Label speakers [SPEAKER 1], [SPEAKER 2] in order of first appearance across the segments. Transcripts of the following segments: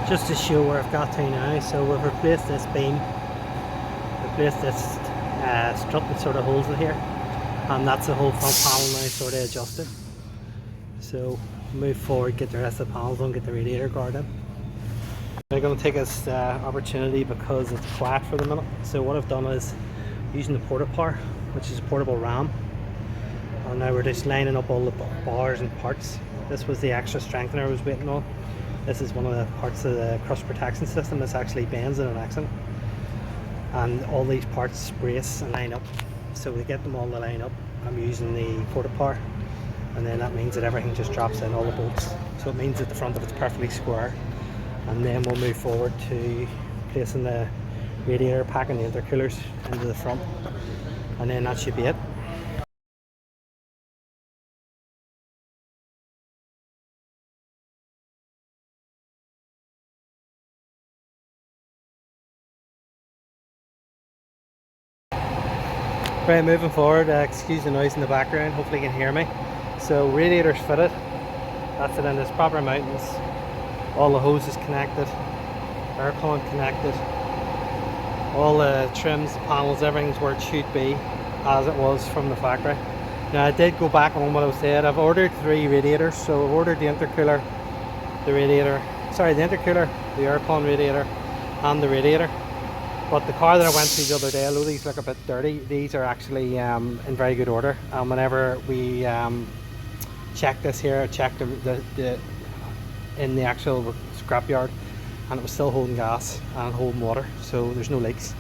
[SPEAKER 1] just to show where I've got to now. So we've replaced this beam, replaced this strut that sort of holds it here, and that's the whole front panel now sort of adjusted. So move forward, get the rest of the panels on, get the radiator guard in. I'm going to take this opportunity because it's quiet for the minute. So what I've done is using the porta power, which is a portable ram, and now we're just lining up all the bars and parts. This was the extra strengthener I was waiting on. This is one of the parts of the crust protection system that's actually bends in an accident, and all these parts brace and line up. So to get them all to line up, I'm using the porta power, and then that means that everything just drops in, all the bolts. So it means that the front of it's perfectly square, and then we'll move forward to placing the radiator pack and the intercoolers into the front, and then that should be it. Right, moving forward, excuse the noise in the background, hopefully you can hear me. So radiator's fitted, that's it in its proper mountings, all the hoses connected, aircon connected, all the trims, the panels, everything's where it should be as it was from the factory. Now I did go back on what I said. I've ordered 3 radiators, so I've ordered the intercooler, the intercooler, the aircon radiator and the radiator. But the car that I went to the other day, although these look a bit dirty, these are actually in very good order. And whenever we checked this here, I checked in the actual scrapyard, and it was still holding gas and holding water, so there's no leaks.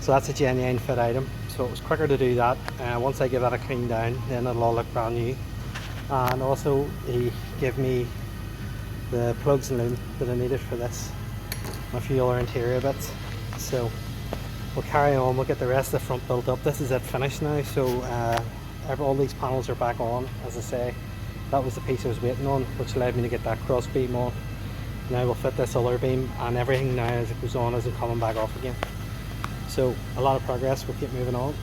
[SPEAKER 1] So that's a genuine fit item. So it was quicker to do that. Once I give that a clean down, then it'll all look brand new. And also he gave me the plugs and lube that I needed for this, and a few other interior bits. So we'll carry on, we'll get the rest of the front built up. This is it finished now, so all these panels are back on. As I say, that was the piece I was waiting on, which allowed me to get that cross beam on. Now we'll fit this other beam, and everything now as it goes on isn't coming back off again. So a lot of progress, we'll keep moving on.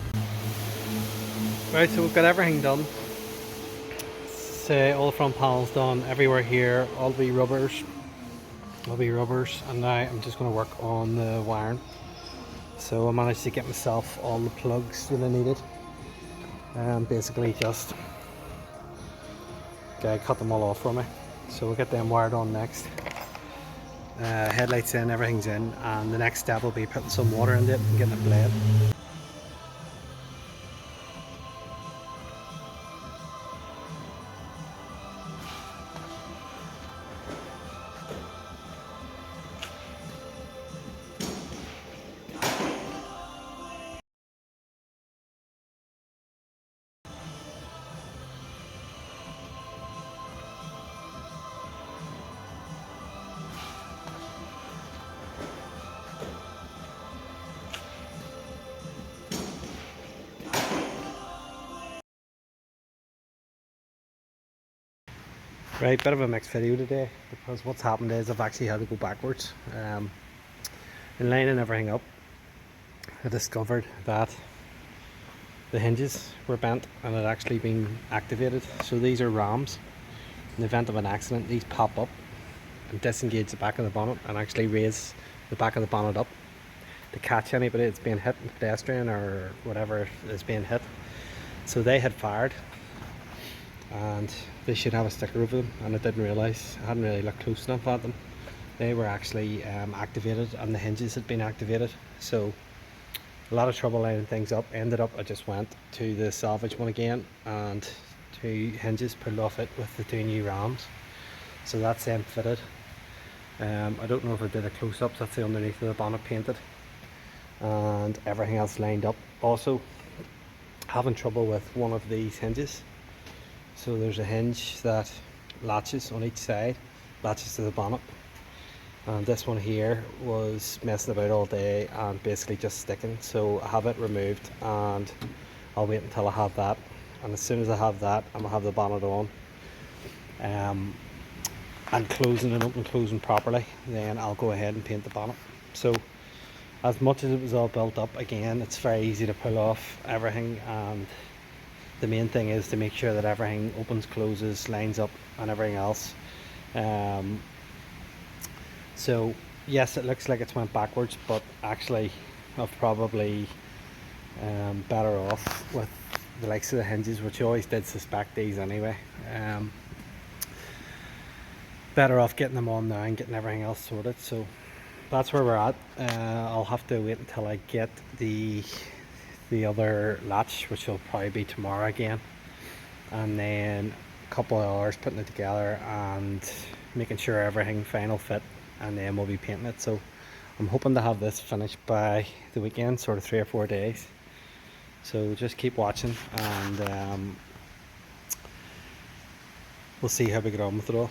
[SPEAKER 1] Right, so we've got everything done. So all the front panels done, everywhere here, all the rubbers, and now I'm just going to work on the wiring. So I managed to get myself all the plugs that I needed, and basically just cut them all off for me. So we'll get them wired on next. Headlights in, everything's in, and the next step will be putting some water into it and getting it bled. Right, bit of a mixed video today, because what's happened is I've actually had to go backwards. In lining everything up, I discovered that the hinges were bent and had actually been activated. So these are rams. In the event of an accident, these pop up and disengage the back of the bonnet and actually raise the back of the bonnet up to catch anybody that's being hit, pedestrian or whatever is being hit. So they had fired, and they should have a sticker over them, and I didn't realise, I hadn't really looked close enough at them. They were actually activated, and the hinges had been activated. So a lot of trouble lining things up. Ended up I just went to the Salvage one again, and 2 hinges pulled off it with the 2 new rams. So that's them fitted. I don't know if I did a close-up, that's the underneath of the bonnet painted, and everything else lined up. Also having trouble with one of these hinges. So there's a hinge that latches on each side, latches to the bonnet, and this one here was messing about all day and basically just sticking. So I have it removed, and I'll wait until I have that, and as soon as I have that, I'm going to have the bonnet on and closing it up and closing properly, then I'll go ahead and paint the bonnet. So as much as it was all built up, again, it's very easy to pull off everything, and the main thing is to make sure that everything opens, closes, lines up and everything else. So yes, it looks like it's went backwards, but actually I've probably better off with the likes of the hinges, which I always did suspect these anyway. Better off getting them on now and getting everything else sorted. So that's where we're at. I'll have to wait until I get the other latch, which will probably be tomorrow again, and then a couple of hours putting it together and making sure everything final fit, and then we'll be painting it. So I'm hoping to have this finished by the weekend, sort of 3 or 4 days. So just keep watching, and we'll see how we get on with it all.